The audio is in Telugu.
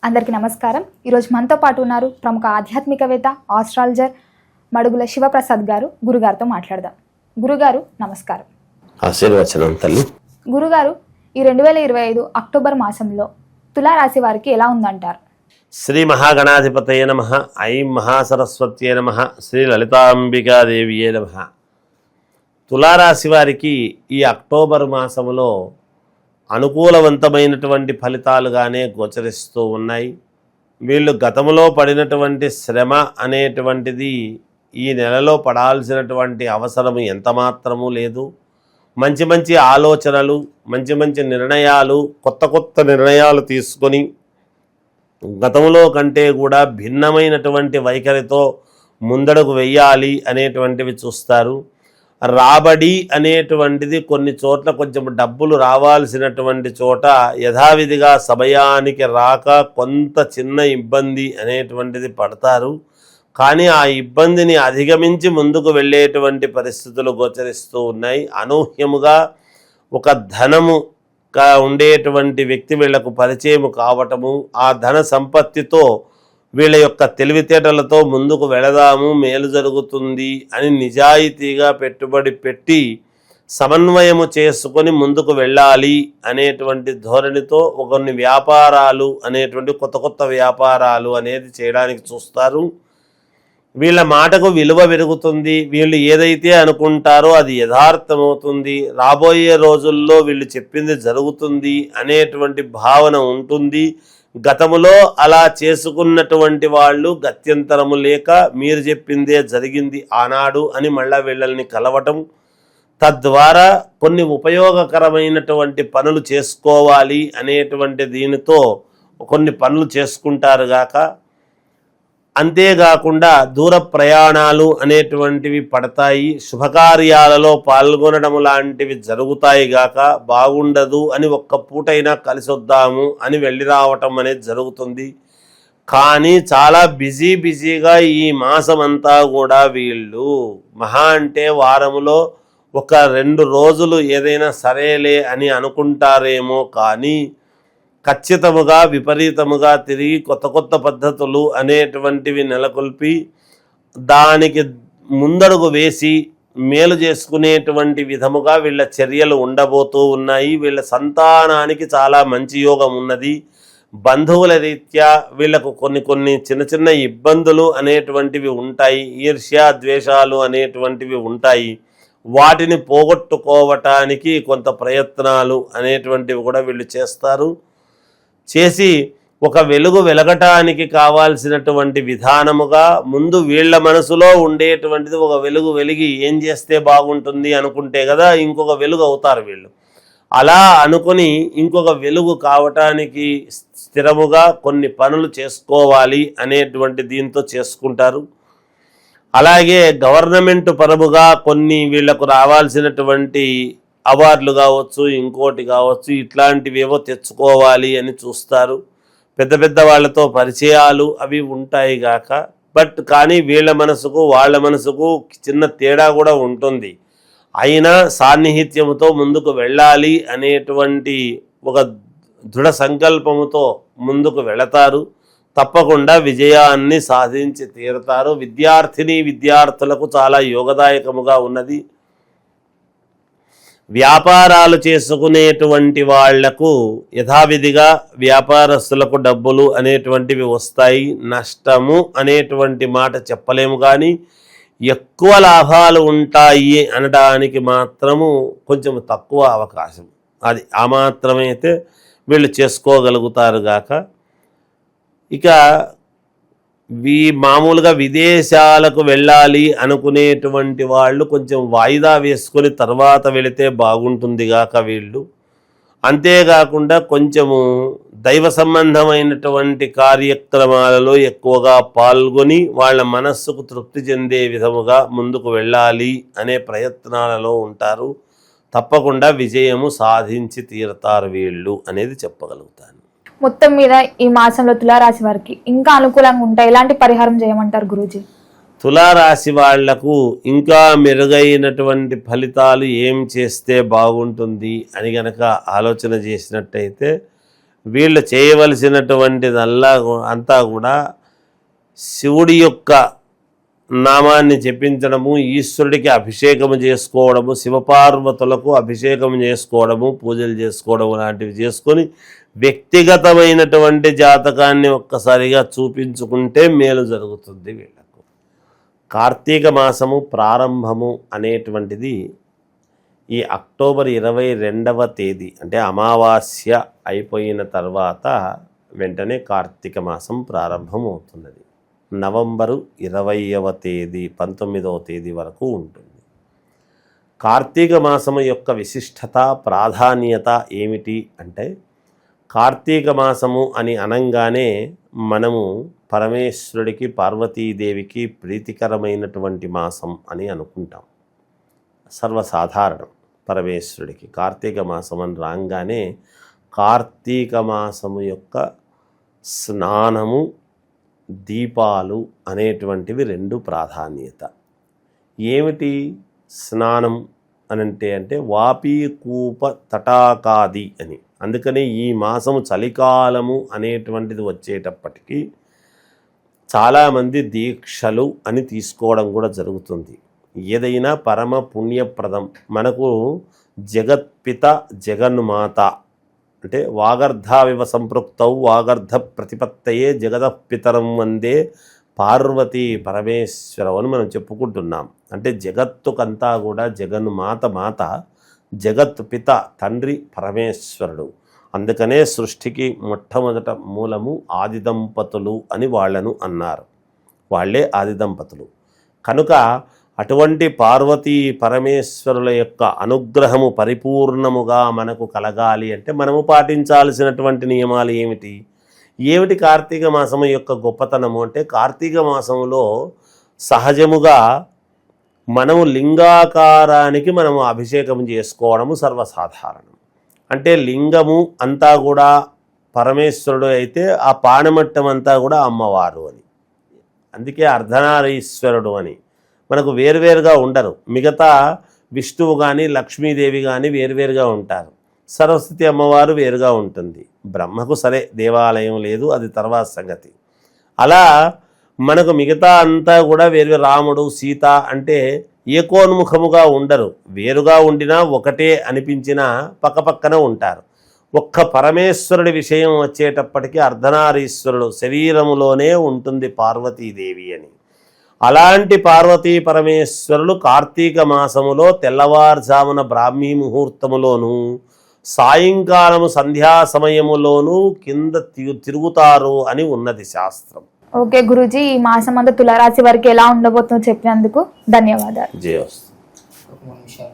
అందరికీ నమస్కారం. ఈరోజు మనతో పాటు ఉన్నారు ప్రముఖ ఆధ్యాత్మికవేత్త, ఆస్ట్రాలజర్ మడుగుల శివప్రసాద్ గారు. గురుగారితో మాట్లాడదాం. గురుగారు నమస్కారం. ఆశీర్వచనం తల్లి. గురుగారు, ఈ 2025 అక్టోబర్ మాసంలో తులారాశి వారికి ఎలా ఉందంటారు? శ్రీ మహాగణాధిపతయ నమః. ఐం మహాసరస్వత్యే నమః. శ్రీ లలితాంబికాదేవియే నమః. తులారాశి వారికి ఈ అక్టోబర్ మాసంలో అనుకూలవంతమైనటువంటి ఫలితాలుగానే గోచరిస్తూ ఉన్నాయి. వీళ్ళు గతంలో పడినటువంటి శ్రమ అనేటువంటిది ఈ నెలలో పడాల్సినటువంటి అవసరం ఎంతమాత్రమూ లేదు. మంచి మంచి ఆలోచనలు, మంచి మంచి నిర్ణయాలు, కొత్త నిర్ణయాలు తీసుకొని గతంలో కంటే కూడా భిన్నమైనటువంటి వైఖరితో ముందడుగు వెయ్యాలి అనేటువంటివి చూస్తారు. రాబడి అనేటువంటిది కొన్ని చోట్ల కొంచెం డబ్బులు రావాల్సినటువంటి చోట యథావిధిగా సమయానికి రాక కొంత చిన్న ఇబ్బంది అనేటువంటిది పడతారు. కానీ ఆ ఇబ్బందిని అధిగమించి ముందుకు వెళ్ళేటువంటి పరిస్థితులు గోచరిస్తూ ఉన్నాయి. అనూహ్యముగా ఒక ధనము ఉండేటువంటి వ్యక్తి వీళ్లకు పరిచయం కావటము, ఆ ధన సంపత్తితో వీళ్ళ యొక్క తెలివితేటలతో ముందుకు వెళదాము, మేలు జరుగుతుంది అని నిజాయితీగా పెట్టుబడి పెట్టి సమన్వయము చేసుకొని ముందుకు వెళ్ళాలి అనేటువంటి ధోరణితో కొన్ని వ్యాపారాలు అనేటువంటి కొత్త వ్యాపారాలు అనేది చేయడానికి చూస్తారు. వీళ్ళ మాటకు విలువ పెరుగుతుంది. వీళ్ళు ఏదైతే అనుకుంటారో అది యథార్థమవుతుంది. రాబోయే రోజుల్లో వీళ్ళు చెప్పింది జరుగుతుంది అనేటువంటి భావన ఉంటుంది. గతములో అలా చేసుకున్నటువంటి వాళ్ళు గత్యంతరము లేక మీరు చెప్పిందే జరిగింది ఆనాడు అని మళ్ళా వీళ్ళని కలవటం, తద్వారా కొన్ని ఉపయోగకరమైనటువంటి పనులు చేసుకోవాలి అనేటువంటి దీనితో కొన్ని పనులు చేసుకుంటారు గాక, అంతేకాకుండా దూర ప్రయాణాలు అనేటువంటివి పడతాయి. శుభకార్యాలలో పాల్గొనడం లాంటివి జరుగుతాయి గాక, బాగుండదు అని ఒక్క పూటైనా కలిసి వద్దాము అని వెళ్ళి రావటం అనేది జరుగుతుంది. కానీ చాలా బిజీగా ఈ మాసమంతా కూడా వీళ్ళు మహా అంటే వారములో ఒక 2 రోజులు ఏదైనా సరేలే అని అనుకుంటారేమో, కానీ ఖచ్చితముగా విపరీతముగా తిరిగి కొత్త పద్ధతులు అనేటువంటివి నెలకొల్పి దానికి ముందడుగు వేసి మేలు చేసుకునేటువంటి విధముగా వీళ్ళ చర్యలు ఉండబోతూ ఉన్నాయి. వీళ్ళ సంతానానికి చాలా మంచి యోగం ఉన్నది. బంధువుల రీత్యా వీళ్ళకు కొన్ని చిన్న ఇబ్బందులు అనేటువంటివి ఉంటాయి. ఈర్ష్య ద్వేషాలు అనేటువంటివి ఉంటాయి. వాటిని పోగొట్టుకోవటానికి కొంత ప్రయత్నాలు అనేటువంటివి కూడా వీళ్ళు చేస్తారు. చేసి ఒక వెలుగు వెలగటానికి కావాల్సినటువంటి విధానముగా ముందు వీళ్ళ మనసులో ఉండేటువంటిది ఒక వెలుగు వెలిగి ఏం చేస్తే బాగుంటుంది అనుకుంటే కదా ఇంకొక వెలుగు అవుతారు వీళ్ళు. అలా అనుకుని ఇంకొక వెలుగు కావటానికి స్థిరముగా కొన్ని పనులు చేసుకోవాలి అనేటువంటి దీంతో చేసుకుంటారు. అలాగే గవర్నమెంట్ పరముగా కొన్ని వీళ్లకు రావాల్సినటువంటి అవార్డులు కావచ్చు, ఇంకోటి కావచ్చు, ఇట్లాంటివేవో తెచ్చుకోవాలి అని చూస్తారు. పెద్ద వాళ్ళతో పరిచయాలు అవి ఉంటాయి గాక, కానీ వీళ్ళ మనసుకు వాళ్ళ మనసుకు చిన్న తేడా కూడా ఉంటుంది. అయినా సాన్నిహిత్యముతో ముందుకు వెళ్ళాలి అనేటువంటి ఒక దృఢ సంకల్పముతో ముందుకు వెళతారు. తప్పకుండా విజయాన్ని సాధించి తీరుతారు. విద్యార్థులకు చాలా యోగదాయకముగా ఉన్నది. వ్యాపారాలు చేసుకునేటువంటి వాళ్లకు యథావిధిగా వ్యాపారస్తులకు డబ్బులు అనేటువంటివి వస్తాయి. నష్టము అనేటువంటి మాట చెప్పలేము, కానీ ఎక్కువ లాభాలు ఉంటాయి అనడానికి మాత్రము కొంచెం తక్కువ అవకాశం. అది ఆ మాత్రమైతే వీళ్ళు చేసుకోగలుగుతారు గాక. ఇక మామూలుగా విదేశాలకు వెళ్ళాలి అనుకునేటువంటి వాళ్ళు కొంచెం వాయిదా వేసుకొని తర్వాత వెళితే బాగుంటుంది గాక వీళ్ళు. అంతేకాకుండా కొంచెము దైవ సంబంధమైనటువంటి కార్యక్రమాలలో ఎక్కువగా పాల్గొని వాళ్ళ మనస్సుకు తృప్తి చెందే విధముగా ముందుకు వెళ్ళాలి అనే ప్రయత్నాలలో ఉంటారు. తప్పకుండా విజయము సాధించి తీరుతారు వీళ్ళు అనేది చెప్పగలుగుతాను. మొత్తం మీద ఈ మాసంలో తులారాశి వారికి ఇంకా అనుకూలంగా ఉంటాయి. ఎలాంటి పరిహారం చేయమంటారు గురూజీ? తులారాశి వాళ్లకు ఇంకా మెరుగైనటువంటి ఫలితాలు ఏం చేస్తే బాగుంటుంది అని గనక ఆలోచన చేసినట్టయితే వీళ్ళు చేయవలసినటువంటిదల్లా అంతా కూడా శివుడి యొక్క నామాన్ని జపించడము, ఈశ్వరుడికి అభిషేకం చేసుకోవడము, శివపార్వతులకు అభిషేకం చేసుకోవడము, పూజలు చేసుకోవడం లాంటివి చేసుకొని వ్యక్తిగతమైనటువంటి జాతకాన్ని ఒక్కసారిగా చూపించుకుంటే మేలు జరుగుతుంది వీళ్ళకు. కార్తీక మాసము ప్రారంభము అనేటువంటిది ఈ అక్టోబర్ 22వ తేదీ అంటే అమావాస్య అయిపోయిన తర్వాత వెంటనే కార్తీక మాసం ప్రారంభం అవుతున్నది. నవంబరు 20వ తేదీ 19వ తేదీ వరకు ఉంటుంది. కార్తీక మాసము యొక్క విశిష్టత ప్రాధాన్యత ఏమిటి అంటే, కార్తీక మాసము అని అనంగానే మనము పరమేశ్వరుడికి పార్వతీదేవికి ప్రీతికరమైనటువంటి మాసం అని అనుకుంటాం. సర్వసాధారణం. పరమేశ్వరుడికి కార్తీక మాసం అని రాగానే కార్తీక మాసము యొక్క స్నానము, దీపాలు అనేటువంటివి రెండు ప్రాధాన్యత. ఏమిటి స్నానం అంటే వాపీకూప తటాకాది అని. అందుకని ఈ మాసము చలికాలము అనేటువంటిది వచ్చేటప్పటికీ చాలామంది దీక్షలు అని తీసుకోవడం కూడా జరుగుతుంది. ఏదైనా పరమ పుణ్యప్రదం. మనకు జగత్పిత జగన్మాత అంటే వాగర్ధావివ సంపృక్తౌ వాగర్ధ ప్రతిపత్తయే జగదఃపితరం వందే పార్వతీ పరమేశ్వరం అని మనం చెప్పుకుంటున్నాం. అంటే జగత్తుకంతా కూడా జగన్మాత, జగత్ పిత తండ్రి పరమేశ్వరుడు. అందుకనే సృష్టికి మొట్టమొదట మూలము ఆది దంపతులు అని వాళ్ళను అన్నారు. వాళ్ళే ఆది దంపతులు. కనుక అటువంటి పార్వతీ పరమేశ్వరుల యొక్క అనుగ్రహము పరిపూర్ణముగా మనకు కలగాలి అంటే మనము పాటించాల్సినటువంటి నియమాలు ఏమిటి కార్తీక మాసము యొక్క గొప్పతనము అంటే, కార్తీక మాసములో సహజముగా మనము లింగాకారానికి మనము అభిషేకం చేసుకోవడము సర్వసాధారణం. అంటే లింగము అంతా కూడా పరమేశ్వరుడు అయితే ఆ పానమట్టం అంతా కూడా అమ్మవారు అని. అందుకే అర్ధనారీశ్వరుడు అని. మనకు వేరువేరుగా ఉండరు. మిగతా విష్ణువు కానీ లక్ష్మీదేవి కానీ వేరువేరుగా ఉంటారు. సరస్వతి అమ్మవారు వేరుగా ఉంటుంది. బ్రహ్మకు సరే దేవాలయం లేదు, అది తర్వాత సంగతి. అలా మనకు మిగతా అంతా కూడా వేరు. రాముడు సీత అంటే ఏకోన్ముఖముగా ఉండరు. వేరుగా ఉండినా ఒకటే అనిపించినా పక్కపక్కన ఉంటారు. ఒక్క పరమేశ్వరుడి విషయం వచ్చేటప్పటికీ అర్ధనారీశ్వరుడు శరీరములోనే ఉంటుంది పార్వతీదేవి అని. అలాంటి పార్వతీ పరమేశ్వరులు కార్తీక మాసములో తెల్లవారుజామున బ్రాహ్మీ ముహూర్తములోను సాయంకాలము సంధ్యా సమయములోను కింద తిరుగుతారు అని ఉన్నది శాస్త్రం. ఓకే గురూజీ, ఈ మాసం అంతా తులారాశి వారికి ఎలా ఉండబోతుందో చెప్పినందుకు ధన్యవాదాలు. జయోస్తు. ఒక నిమిషం.